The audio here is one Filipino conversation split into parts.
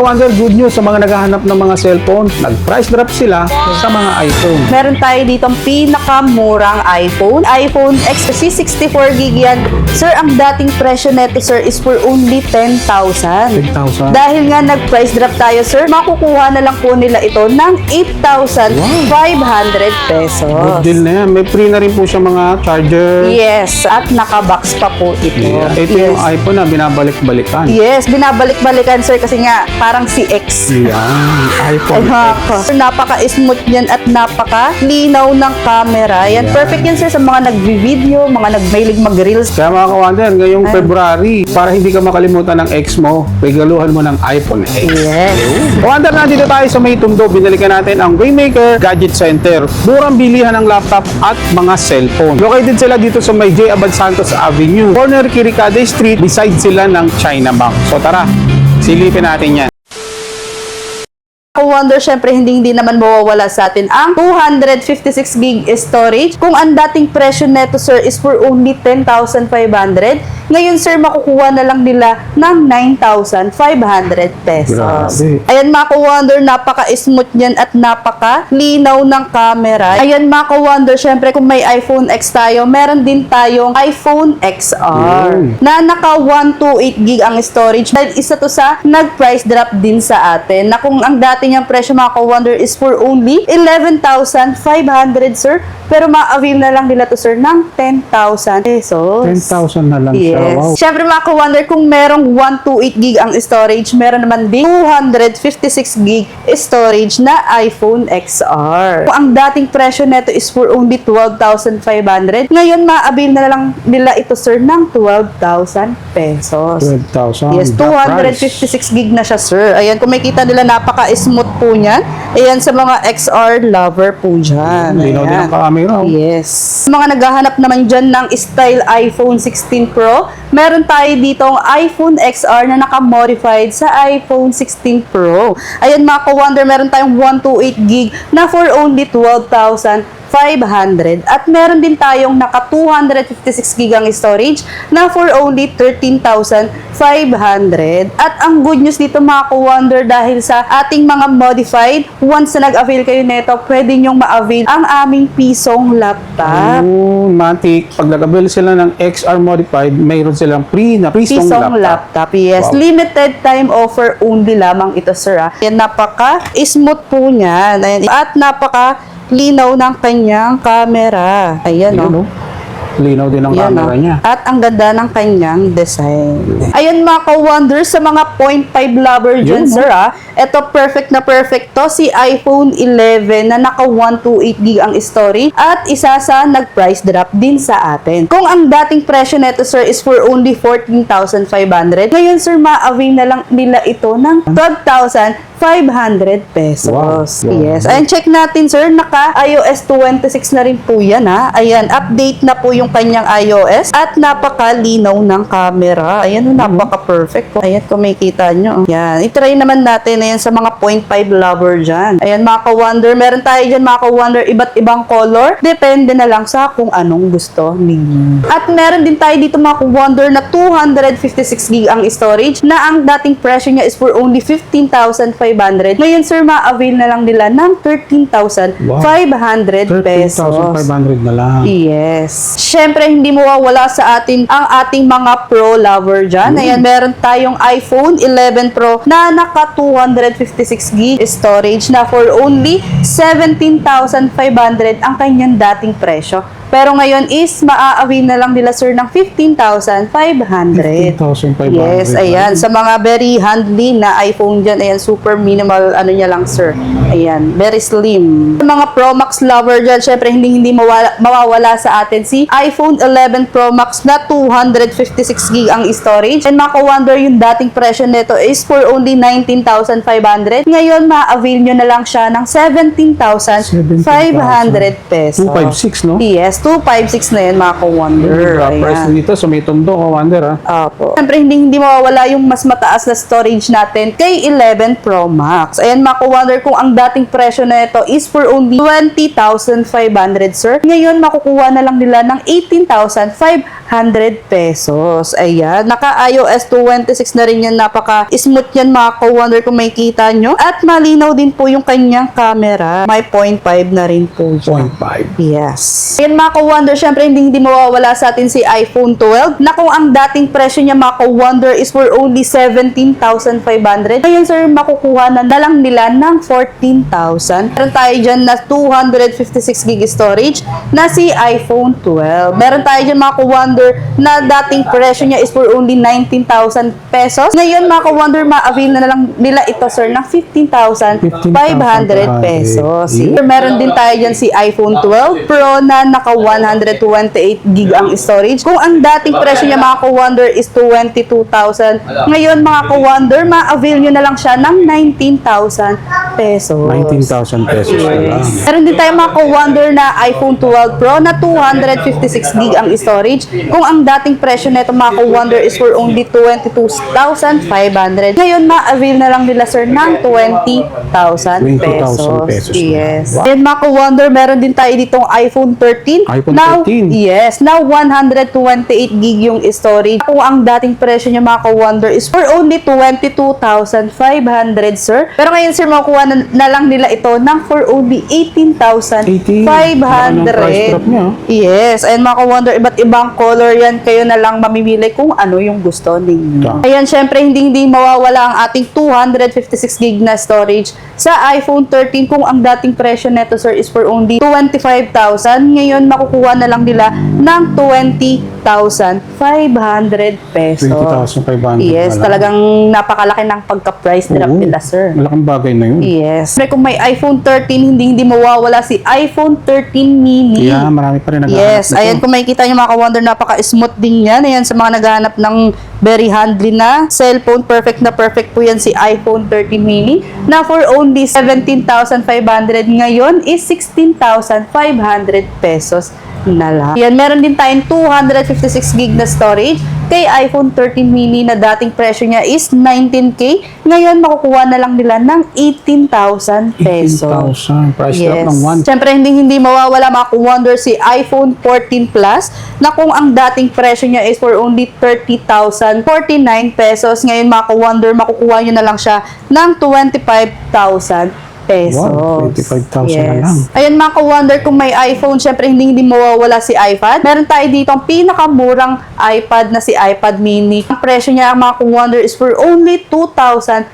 Wonder, good news sa mga naghahanap ng mga cellphone. Nag-price drop sila sa mga iPhone. Meron tayo dito ang pinakamurang iPhone. iPhone X 64GB yan. Sir, ang dating presyo neto, sir, is for only 10,000. 10,000. Dahil nga nag-price drop tayo, sir, makukuha na lang po nila ito ng 8,500 pesos. Good deal na yan. May free na rin po siya mga charger. Yes, at nakabox pa po ito. Yeah. Ito yung iPhone na binabalik-balikan. Yes, binabalik-balikan, sir, kasi nga parang si X. Yan. iPhone X. Napaka-smooth yan at napaka-linaw ng camera. Yan, perfect yan, sir, sa mga nag-video, mga nag-mailig mag-reels. Kaya mga kawander, ngayong February, para hindi ka makalimutan ng X mo, regaluhan mo ng iPhone X. Yes. Kawander, nandito tayo sa May Tondo. Binalikan natin ang Waymaker Gadget Center. Murang bilihan ng laptop at mga cellphone. Located sila dito sa May J. Abad Santos Avenue, corner Kirikade Street, beside sila ng China Bank. So tara, silipin natin yan. Wonder, syempre hindi naman mawawala sa atin ang 256GB storage. Kung ang dating presyo neto, sir, is for only 10,500, ngayon, sir, makukuha na lang nila ng 9,500 pesos. Grabe. Ayan, mga ka-wonder, napaka-smooth yan at napaka-linaw ng camera. Ayan, mga ka-wonder, syempre kung may iPhone X tayo, meron din tayong iPhone XR na naka 128GB ang storage. Dahil isa to sa nag-price drop din sa atin, na kung ang dati niyang presyo, mga ka-wonder, is for only 11,500, sir, pero ma-avail na lang nila to, sir, ng 10,000 pesos. 10,000 na lang siya. Wow. Siyempre, mga ka-wonder, kung merong 128GB ang storage, meron naman din 256GB storage na iPhone XR. Kung ang dating presyo neto is for only 12,500, ngayon ma-avail na lang nila ito, sir, ng 12,000 pesos. 12,000. Yes, 256GB na siya, sir. Ayan, kung makita nila, napaka-smooth po niyan. Ayan, sa mga XR lover po dyan. Linaw din ang camera. Yes. Sa mga naghahanap naman dyan ng style iPhone 16 Pro, meron tayo ditong iPhone XR na naka-modified sa iPhone 16 Pro. Ayan, mga ka-wonder, meron tayong 128GB na for only 12,500 at meron din tayong naka 256GB ang storage na for only 13,500. At ang good news dito, mga ka-wonder, dahil sa ating mga modified, once na nag-avail kayo nito, pwede nyong ma-avail ang aming pisong laptop. Matic, pag nag-avail sila ng XR modified, mayroon silang free na pisong laptop. Yes. Wow. Limited time offer only lamang ito, sir. Yan, napaka-smooth po niyan. Ayan. At napaka-linaw ng kanyang camera. Ayan, Ayan, no? Linaw din ang Yan, camera niya. At ang ganda ng kanyang design. Ayan, mga ka-wonder, sa mga 0.5 lover dyan, Yun, sir, ito perfect na perfect to, si iPhone 11 na naka 128GB ang storage at isa sa nag-price drop din sa atin. Kung ang dating presyo neto, sir, is for only 14,500, ngayon, sir, ma-avail na lang nila ito ng 12,500 pesos. Wow. Yes. Ayan, check natin, sir, naka iOS 26 na rin po yan, Ayan, update na po yung kanyang iOS at napakalinaw ng camera. Ayan, napaka-perfect po. Ayan, kung makikita nyo. Ayan, itry naman natin. Ayan, sa mga 0.5 lover dyan. Ayan, mga ka-wonder, meron tayo dyan, mga ka-wonder, iba't ibang color. Depende na lang sa kung anong gusto ninyo. At meron din tayo dito, mga ka-wonder, na 256GB ang storage na ang dating presyo niya is for only 15,500. Ngayon, sir, ma-avail na lang nila ng 13,500 pesos. 13,500 na lang. Yes. Syempre, hindi mawawala sa atin ang ating mga pro lover dyan. Ayan, meron tayong iPhone 11 Pro na naka 256GB storage na for only 17,500 ang kanyang dating presyo. Pero ngayon is maa-avail na lang nila, sir, ng 15,500. 15,500. Yes, ayan. Sa mga very handy na iPhone dyan, ayan, super minimal, ano niya lang, sir. Ayan, very slim. Sa mga Pro Max lover dyan, syempre, hindi mawawala sa atin si iPhone 11 Pro Max na 256GB ang storage. And maka-wonder, yung dating presyo nito is for only 19,500. Ngayon, ma-avail nyo na lang siya ng 17,500 pesos. 256, no? Yes, 256 na yan, mga ka-wonder. Price Ayan. dito sa May Tondo, ka-wonder, Opo. Siyempre, hindi mawawala yung mas mataas na storage natin kay 11 Pro Max. Ayan, mga ka-wonder, kung ang dating presyo na ito is for only 20,500, sir. Ngayon, makukuha na lang nila ng 18,500 100 pesos. Ayan. Naka-iOS 226 na rin yan. Napaka-smooth yan mga ka-wonder kung makikita nyo. At malinaw din po yung kanyang camera. May 0.5 na rin po dyan. 0.5. Yes. Ayan mga ka-wonder, syempre hindi mawawala sa atin si iPhone 12 na kung ang dating presyo niya mga ka-wonder is for only 17,500. Ngayon sir, makukuha na lang nila ng 14,000. Meron tayo dyan na 256 gig storage na si iPhone 12. Meron tayo dyan mga ka-wonder na dating presyo niya is for only 19,000 pesos. Ngayon mga ka-wonder, ma-avail na lang nila ito sir ng 15,500 pesos. Meron din tayo dyan si iPhone 12 Pro na naka 128 gig ang storage. Kung ang dating presyo niya mga ka-wonder is 22,000, ngayon mga ka-wonder, ma-avail nyo na lang siya ng 19,000 pesos. 19,000 pesos na lang. Meron din tayo mga ka-wonder na iPhone 12 Pro na 256 gig ang storage. Kung ang dating presyo nito mga ka-wonder is for only 22,500. Ngayon, ma-avail na lang nila sir ng 20,000 pesos. Yes. Wow. Then mga ka-wonder, meron din tayo ditong iPhone 13. iPhone Now, 13. yes. Now, 128 gig yung storage. Kung ang dating presyo niya mga ka-wonder is for only 22,500 sir. Pero ngayon sir, makukuha na lang nila ito ng for only 18,500. Price drop niya. Yes. Ayan mga ka-wonder, iba't ibang color yan. Kayo na lang mamimili kung ano yung gusto ninyo. Ayan, syempre, hindi mawawala ang ating 256 gig na storage sa iPhone 13. Kung ang dating presyo neto sir is for only 25,000. Ngayon, makukuha na lang nila ng 20,500 pesos. 20,500 Yes, na lang. talagang napakalaki ng pagka-price drop Oo, nila sir. malaking bagay na yun. Yes. Pero kung may iPhone 13, hindi mawawala si iPhone 13 mini. Kaya marami pa rin naghahanap Yes, nito. ayan kung makikita nyo mga ka-wonder, napaka-smooth din yan. Ayan, sa mga naghahanap ng very handly na cellphone, perfect na perfect po yan si iPhone 13 mini na for only 17,500 ngayon is 16,500 pesos na lang. Yan, meron din tayong 256 gig na storage kay iPhone 13 mini na dating presyo niya is 19K. Ngayon, makukuha na lang nila ng 18,000 pesos. 18,000. Price drop ng 1. Siyempre, hindi mawawala mga ka-wonder si iPhone 14 Plus na kung ang dating presyo niya is for only 30,049 pesos. Ngayon, mga ka-wonder, makukuha nyo na lang siya ng 25,000 pesos. Wow, 25,000 na lang. Ayan mga ka-wonder, kung may iPhone, syempre hindi mawawala si iPad. Meron tayo dito ang pinakamurang iPad na si iPad mini. Ang presyo niya mga ka-wonder is for only 2,500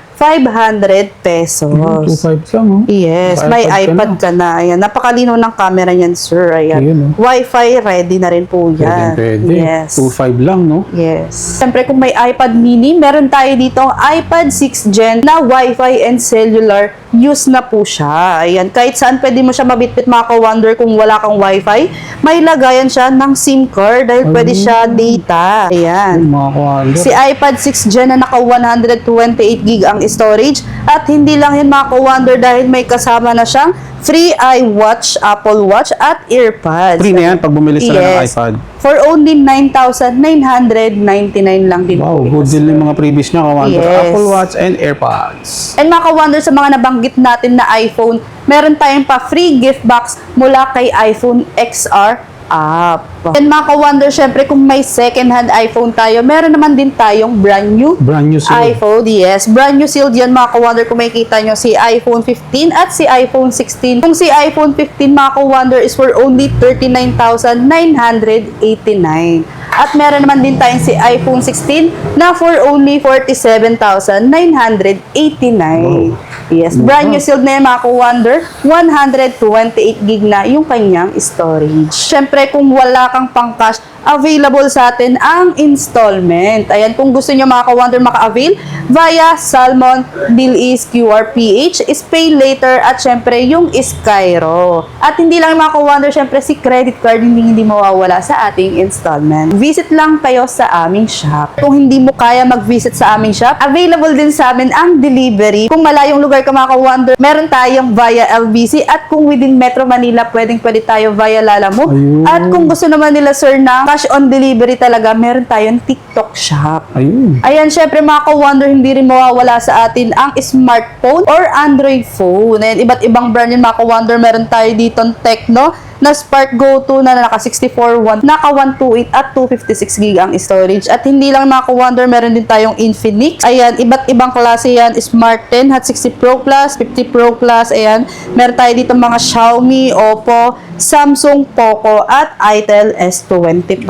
pesos. 2,500 lang, oh. Yes, may iPad ka na. Ayan, napakalino ng camera niyan, sir. Ayan. Ayun, oh. Wi-Fi ready na rin po yan. Pwede. Yes. 2,500 lang, no? Yes. Siyempre, kung may iPad mini, meron tayo dito ang iPad 6 Gen na Wi-Fi and cellular use na po siya. Ayan, kahit saan pwede mo siya mabitbit mga ka-wonder kung wala kang Wi-Fi. May lagayan siya ng SIM card dahil pwede siya data. Ayan. Mga ka-wonder. Si iPad 6 Gen na naka 128 gig ang storage at hindi lang yan mga ka-wonder dahil may kasama na siyang free iWatch, Apple Watch at AirPods. Free na yan pag bumili sila ng Yes. iPad. For only 9,999 lang din Wow, po. good deal yung mga previous niya, ka-wonder. Yes. Apple Watch and AirPods. And mga ka-wonder, sa mga nabanggit natin na iPhone, meron tayong pa free gift box mula kay iPhone XR app. And mga ka-wonder, syempre kung may second hand iPhone tayo, meron naman din tayong brand new seal. iPhone. Yes, brand new sealed yan mga ka-wonder. Kung makikita nyo si iPhone 15 at si iPhone 16. Kung si iPhone 15 mga ka-wonder is for only 39,989. At meron naman din tayong si iPhone 16 na for only 47,989. Yes, brand new sealed na yan mga ka-wonder. 128 gig na yung kanyang storage. Syempre kung wala kang pang-cash, available sa atin ang installment. Ayan, kung gusto nyo mga ka-wonder maka-avail via Salmon, Bilis, QR, PH, is pay later at syempre yung Skyro. At hindi lang mga ka-wonder, syempre si credit card hindi mawawala sa ating installment. Visit lang kayo sa aming shop. Kung hindi mo kaya mag-visit sa aming shop, available din sa amin ang delivery. Kung malayong lugar ka mga ka-wonder, meron tayong via LBC at kung within Metro Manila, pwede tayo via Lalamove. Ayun. At kung gusto naman nila sir ng cash on delivery talaga, meron tayong TikTok shop. Ayun. Ayan, syempre mga ka-wonder, hindi rin mawawala sa atin ang smartphone or Android phone. Ayan, iba't ibang brand yun mga ka-wonder. Meron tayo dito Tecno na Spark Go 2 na naka 64 naka 128 at 256 gig ang storage. At hindi lang mga ka-wonder, meron din tayong Infinix. Ayan, iba't ibang klase yan. Smart 10 at 60 Pro Plus, 50 Pro Plus. Ayan, meron tayo dito mga Xiaomi, Oppo, Samsung, Poco at Itel S25.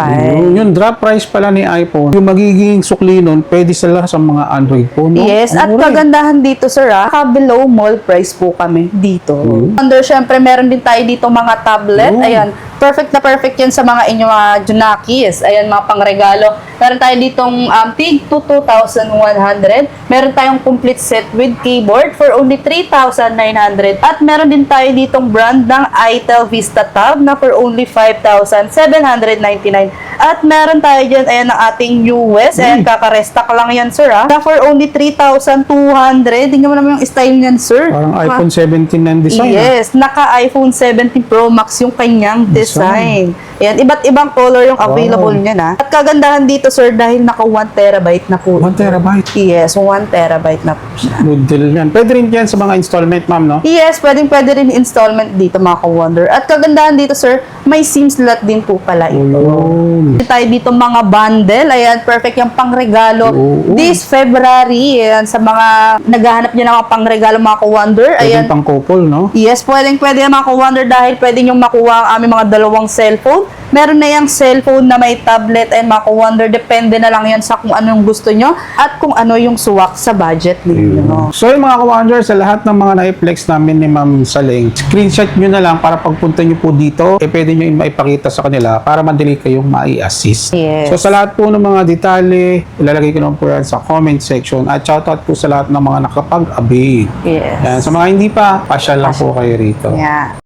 Yung drop price pala ni iPhone, yung magiging sukli nun, pwede sila sa mga Android phone, no? Yes, at kagandahan dito, sir, below mall price po kami dito. Under, syempre, meron din tayo dito mga tablet. Ayan, perfect na perfect yan sa mga inyong mga junakis. Ayan, mga pangregalo. Meron tayo ditong tig to 2,100. Meron tayong complete set with keyboard for only 3,900. At meron din tayo ditong brand ng Itel Vista Tab na for only 5,799. At meron tayo dyan, ayan, ang ating US. Ayan, kaka-restock lang yan, sir, na for only 3,200. Tingnan mo naman yung style niyan, sir. Parang iPhone 17 na yung design. Yes, naka-iPhone 17 Pro Max yung kanyang design. Ayan, iba't ibang color yung available niya na. At kagandahan dito, sir, dahil naka 1 terabyte na po. 1 terabyte. Yes, 1 terabyte na po siya. Good deal yan. Pwede rin yan sa mga installment, ma'am, no? Yes, pwede rin installment dito, mga ka-wonder. At kagandahan dito, sir, may SIM slot din po pala ito. Yun. Tayo dito mga bundle. Ayan, perfect yung pangregalo. This February, ayan, sa mga naghahanap niya ng mga pangregalo, mga ka-wonder. Pwede Ayan, pang couple, no? yes, pwede yung mga ka-wonder dahil pwede nyo makuha ang aming mga dalawang cellphone. Meron na yung cellphone na may tablet and mga ka-wonder. Depende na lang yan sa kung anong gusto nyo at kung ano yung suwak sa budget ninyo. So yung mga ka-wonder, sa lahat ng mga na-flex namin ni Ma'am Saleng, screenshot nyo na lang para pagpunta nyo po dito, pwede nyo maipakita sa kanila para madali kayong mai-assist. Yes. So sa lahat po ng mga detalye, ilalagay ko naman po yan sa comment section at shoutout po sa lahat ng mga nakapag-avail. Yes. Yan. Sa mga hindi pa, pasyal lang po kayo rito. Yeah.